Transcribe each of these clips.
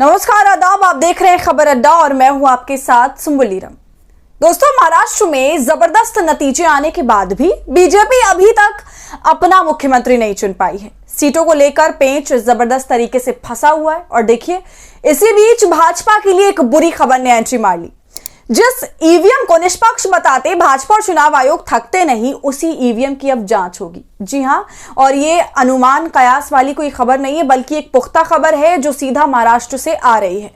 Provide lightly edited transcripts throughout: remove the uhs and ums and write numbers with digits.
नमस्कार, आदाब। आप देख रहे हैं खबर अड्डा और मैं हूं आपके साथ सुम्बुलीरम। दोस्तों, महाराष्ट्र में जबरदस्त नतीजे आने के बाद भी बीजेपी अभी तक अपना मुख्यमंत्री नहीं चुन पाई है। सीटों को लेकर पेंच जबरदस्त तरीके से फंसा हुआ है और देखिए, इसी बीच भाजपा के लिए एक बुरी खबर ने एंट्री मार ली। जिस ईवीएम को निष्पक्ष बताते भाजपा और चुनाव आयोग थकते नहीं, उसी ईवीएम की अब जांच होगी। जी हां, और ये अनुमान कयास वाली कोई खबर नहीं है, बल्कि एक पुख्ता खबर है जो सीधा महाराष्ट्र से आ रही है।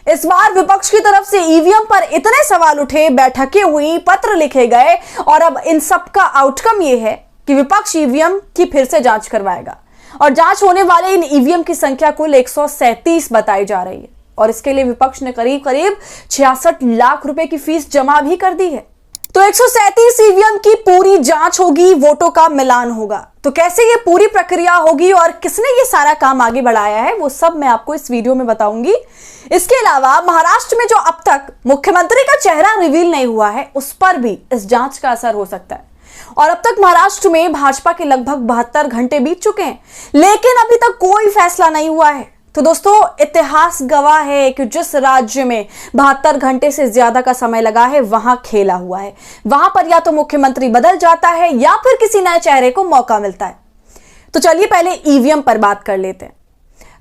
इस बार विपक्ष की तरफ से ईवीएम पर इतने सवाल उठे, बैठकें हुई, पत्र लिखे गए और अब इन सब का आउटकम ये है कि विपक्ष ईवीएम की फिर से जांच करवाएगा और जांच होने वाले इन ईवीएम की संख्या कुल 137 बताई जा रही है और इसके लिए विपक्ष ने करीब 66 लाख रुपए की फीस जमा भी कर दी है। तो 137 ईवीएम की पूरी जांच होगी, वोटों का मिलान होगा। तो कैसे ये पूरी प्रक्रिया होगी और किसने ये सारा काम आगे बढ़ाया है, वो सब मैं आपको इस वीडियो में बताऊंगी। इसके अलावा महाराष्ट्र में जो अब तक मुख्यमंत्री का चेहरा रिवील नहीं हुआ है, उस पर भी इस जांच का असर हो सकता है। और अब तक महाराष्ट्र में भाजपा के लगभग 72 घंटे बीत चुके हैं, लेकिन अभी तक कोई फैसला नहीं हुआ है। तो दोस्तों, इतिहास गवाह है कि जिस राज्य में 72 घंटे से ज्यादा का समय लगा है, वहां खेला हुआ है। वहां पर या तो मुख्यमंत्री बदल जाता है या फिर किसी नए चेहरे को मौका मिलता है। तो चलिए पहले ईवीएम पर बात कर लेते हैं।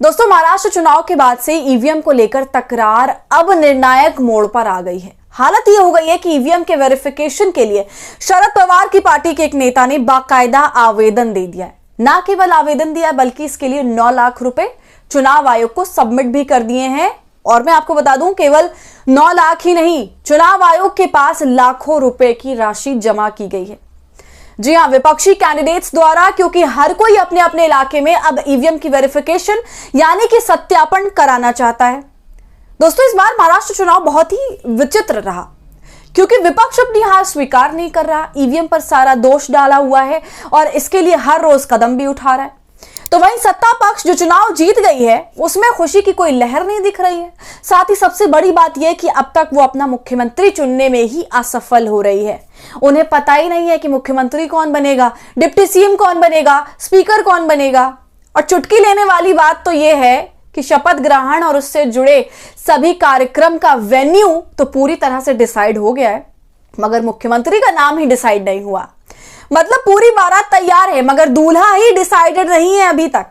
दोस्तों, महाराष्ट्र चुनाव के बाद से ईवीएम को लेकर तकरार अब निर्णायक मोड़ पर आ गई है। हालत यह हो गई है कि ईवीएम के वेरिफिकेशन के लिए शरद पवार की पार्टी के एक नेता ने बाकायदा आवेदन दे दिया है। ना केवल आवेदन दिया, बल्कि इसके लिए 9 लाख रुपए चुनाव आयोग को सबमिट भी कर दिए हैं। और मैं आपको बता दूं, केवल 9 लाख ही नहीं, चुनाव आयोग के पास लाखों रुपए की राशि जमा की गई है। जी हां, विपक्षी कैंडिडेट्स द्वारा, क्योंकि हर कोई अपने अपने इलाके में अब ईवीएम की वेरिफिकेशन यानी कि सत्यापन कराना चाहता है। दोस्तों, इस बार महाराष्ट्र चुनाव बहुत ही विचित्र रहा, क्योंकि विपक्ष अपनी हार स्वीकार नहीं कर रहा, ईवीएम पर सारा दोष डाला हुआ है और इसके लिए हर रोज कदम भी उठा रहा है। तो वहीं सत्ता पक्ष जो चुनाव जीत गई है, उसमें खुशी की कोई लहर नहीं दिख रही है। साथ ही सबसे बड़ी बात यह कि अब तक वो अपना मुख्यमंत्री चुनने में ही असफल हो रही है। उन्हें पता ही नहीं है कि मुख्यमंत्री कौन बनेगा, डिप्टी सीएम कौन बनेगा, स्पीकर कौन बनेगा। और चुटकी लेने वाली बात तो यह है कि शपथ ग्रहण और उससे जुड़े सभी कार्यक्रम का वेन्यू तो पूरी तरह से डिसाइड हो गया है, मगर मुख्यमंत्री का नाम ही डिसाइड नहीं हुआ। मतलब पूरी बारात तैयार है, मगर दूल्हा ही डिसाइडेड नहीं है अभी तक।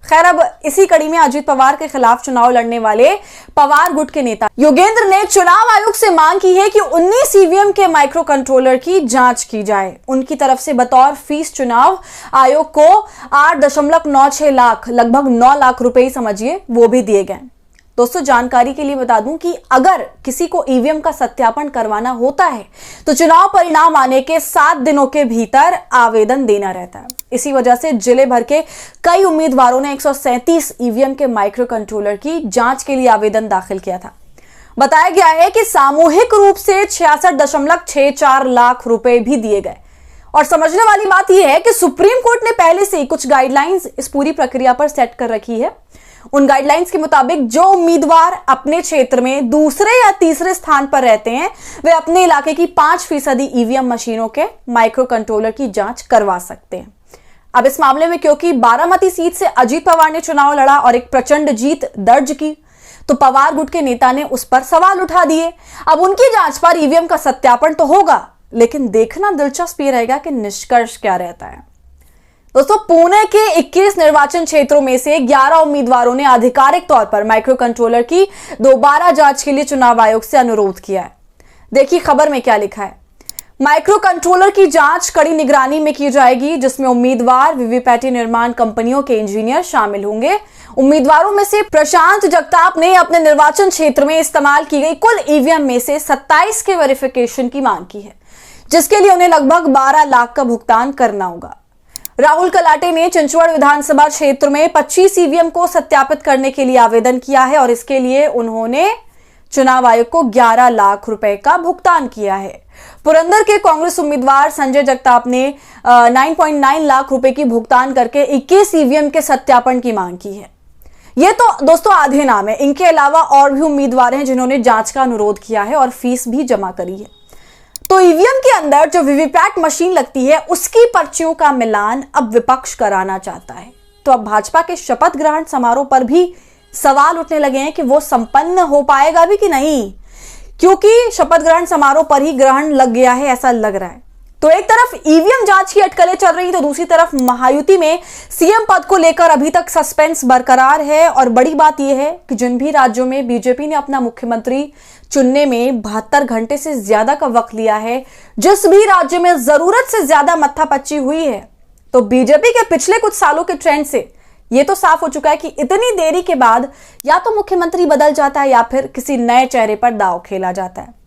खैर, अब इसी कड़ी में अजित पवार के खिलाफ चुनाव लड़ने वाले पवार गुट के नेता योगेंद्र ने चुनाव आयोग से मांग की है कि 19 ईवीएम के माइक्रो कंट्रोलर की जांच की जाए। उनकी तरफ से बतौर फीस चुनाव आयोग को 8.96 लाख, लगभग 9 लाख रुपए ही समझिए, वो भी दिए गए। दोस्तों, जानकारी के लिए बता दूं कि अगर किसी को ईवीएम का सत्यापन करवाना होता है तो चुनाव परिणाम आने के 7 दिनों के भीतर आवेदन देना रहता है। इसी वजह से जिले भर के कई उम्मीदवारों ने 137 ईवीएम के माइक्रो कंट्रोलर की जांच के लिए आवेदन दाखिल किया था। बताया गया है कि सामूहिक रूप से 66.64 लाख रुपए भी दिए गए। और समझने वाली बात यह है कि सुप्रीम कोर्ट ने पहले से ही कुछ गाइडलाइंस इस पूरी प्रक्रिया पर सेट कर रखी है। उन गाइडलाइंस के मुताबिक जो उम्मीदवार अपने क्षेत्र में दूसरे या तीसरे स्थान पर रहते हैं, वे अपने इलाके की 5% ईवीएम मशीनों के माइक्रो कंट्रोलर की जांच करवा सकते हैं। अब इस मामले में क्योंकि बारामती सीट से अजित पवार ने चुनाव लड़ा और एक प्रचंड जीत दर्ज की, तो पवार गुट के नेता ने उस पर सवाल उठा दिए। अब उनकी जांच पर ईवीएम का सत्यापन तो होगा, लेकिन देखना दिलचस्प ये रहेगा कि निष्कर्ष क्या रहता है। दोस्तों, पुणे के 21 निर्वाचन क्षेत्रों में से 11 उम्मीदवारों ने आधिकारिक तौर पर माइक्रो कंट्रोलर की दोबारा जांच के लिए चुनाव आयोग से अनुरोध किया है। देखिए खबर में क्या लिखा है। माइक्रो कंट्रोलर की जांच कड़ी निगरानी में की जाएगी, जिसमें उम्मीदवार, वीवीपैटी निर्माण कंपनियों के इंजीनियर शामिल होंगे। उम्मीदवारों में से प्रशांत जगताप ने अपने निर्वाचन क्षेत्र में इस्तेमाल की गई कुल ईवीएम में से 27 के वेरिफिकेशन की मांग की है, जिसके लिए उन्हें लगभग 12 लाख का भुगतान करना होगा। राहुल कलाटे ने चिंचवड़ विधानसभा क्षेत्र में 25 ईवीएम को सत्यापित करने के लिए आवेदन किया है और इसके लिए उन्होंने चुनाव आयोग को 11 लाख रुपए का भुगतान किया है। पुरंदर के कांग्रेस उम्मीदवार संजय जगताप ने 9.9 लाख रुपए की भुगतान करके 21 ईवीएम के सत्यापन की मांग की है। ये तो दोस्तों आधे नाम है। इनके अलावा और भी उम्मीदवार हैं जिन्होंने जांच का अनुरोध किया है और फीस भी जमा करी है। तो ईवीएम के अंदर जो वीवीपैट मशीन लगती है, उसकी पर्चियों का मिलान अब विपक्ष कराना चाहता है। तो अब भाजपा के शपथ ग्रहण समारोह पर भी सवाल उठने लगे हैं कि वो संपन्न हो पाएगा भी कि नहीं, क्योंकि शपथ ग्रहण समारोह पर ही ग्रहण लग गया है ऐसा लग रहा है। तो एक तरफ ईवीएम जांच की अटकलें चल रही, तो दूसरी तरफ महायुति में सीएम पद को लेकर अभी तक सस्पेंस बरकरार है। और बड़ी बात यह है कि जिन भी राज्यों में बीजेपी ने अपना मुख्यमंत्री चुनने में 72 घंटे से ज्यादा का वक्त लिया है, जिस भी राज्य में जरूरत से ज्यादा मत्थापच्ची हुई है, तो बीजेपी के पिछले कुछ सालों के ट्रेंड से यह तो साफ हो चुका है कि इतनी देरी के बाद या तो मुख्यमंत्री बदल जाता है या फिर किसी नए चेहरे पर दांव खेला जाता है।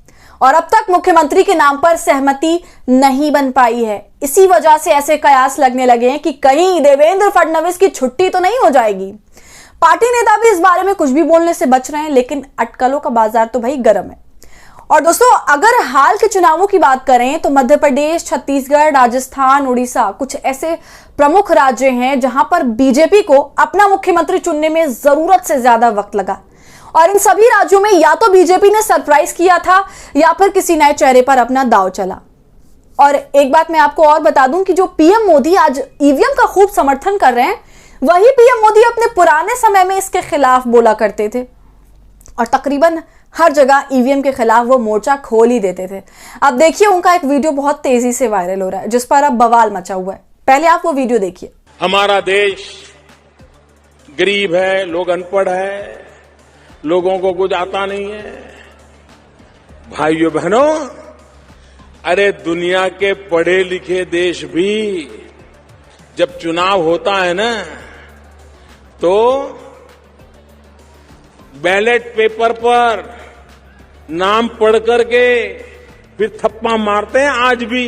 और अब तक मुख्यमंत्री के नाम पर सहमति नहीं बन पाई है। इसी वजह से ऐसे कयास लगने लगे हैं कि कहीं देवेंद्र फडणवीस की छुट्टी तो नहीं हो जाएगी। पार्टी नेता भी इस बारे में कुछ भी बोलने से बच रहे हैं, लेकिन अटकलों का बाजार तो भाई गर्म है। और दोस्तों, अगर हाल के चुनावों की बात करें तो मध्य प्रदेश, छत्तीसगढ़, राजस्थान, उड़ीसा कुछ ऐसे प्रमुख राज्य हैं जहां पर बीजेपी को अपना मुख्यमंत्री चुनने में जरूरत से ज्यादा वक्त लगा। और इन सभी राज्यों में या तो बीजेपी ने सरप्राइज किया था या फिर किसी नए चेहरे पर अपना दांव चला। और एक बात मैं आपको और बता दूं कि जो पीएम मोदी आज ईवीएम का खूब समर्थन कर रहे हैं, वही पीएम मोदी अपने पुराने समय में इसके खिलाफ बोला करते थे और तकरीबन हर जगह ईवीएम के खिलाफ वो मोर्चा खोल ही देते थे। अब देखिए, उनका एक वीडियो बहुत तेजी से वायरल हो रहा है जिस पर अब बवाल मचा हुआ है। पहले आप वो वीडियो देखिए। हमारा देश गरीब है, लोग अनपढ़ है, लोगों को कुछ आता नहीं है। भाइयों बहनों, अरे दुनिया के पढ़े लिखे देश भी जब चुनाव होता है ना, तो बैलेट पेपर पर नाम पढ़ करके फिर थप्पा मारते हैं। आज भी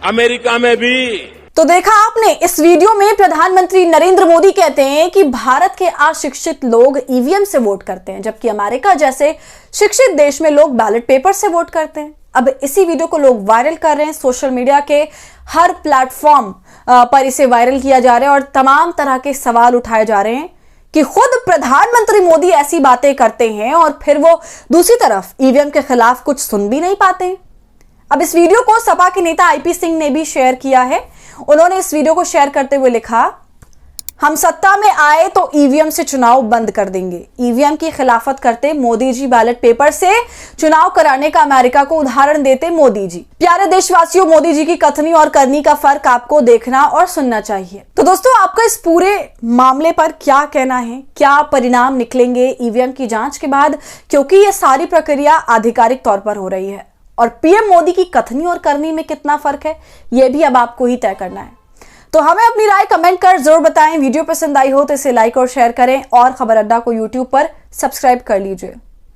अमेरिका में भी। तो देखा आपने, इस वीडियो में प्रधानमंत्री नरेंद्र मोदी कहते हैं कि भारत के अशिक्षित लोग ईवीएम से वोट करते हैं, जबकि अमेरिका जैसे शिक्षित देश में लोग बैलेट पेपर से वोट करते हैं। अब इसी वीडियो को लोग वायरल कर रहे हैं, सोशल मीडिया के हर प्लेटफॉर्म पर इसे वायरल किया जा रहा है और तमाम तरह के सवाल उठाए जा रहे हैं कि खुद प्रधानमंत्री मोदी ऐसी बातें करते हैं और फिर वो दूसरी तरफ ईवीएम के खिलाफ कुछ सुन भी नहीं पाते। अब इस वीडियो को सपा के नेता आईपी सिंह ने भी शेयर किया है। उन्होंने इस वीडियो को शेयर करते हुए लिखा, हम सत्ता में आए तो ईवीएम से चुनाव बंद कर देंगे। ईवीएम की खिलाफत करते मोदी जी, बैलेट पेपर से चुनाव कराने का अमेरिका को उदाहरण देते मोदी जी। प्यारे देशवासियों, मोदी जी की कथनी और करनी का फर्क आपको देखना और सुनना चाहिए। तो दोस्तों, आपका इस पूरे मामले पर क्या कहना है? क्या परिणाम निकलेंगे ईवीएम की जांच के बाद? क्योंकि यह सारी प्रक्रिया आधिकारिक तौर पर हो रही है और पीएम मोदी की कथनी और करनी में कितना फर्क है, यह भी अब आपको ही तय करना है। तो हमें अपनी राय कमेंट कर जरूर बताएं। वीडियो पसंद आई हो तो इसे लाइक और शेयर करें और खबर अड्डा को यूट्यूब पर सब्सक्राइब कर लीजिए।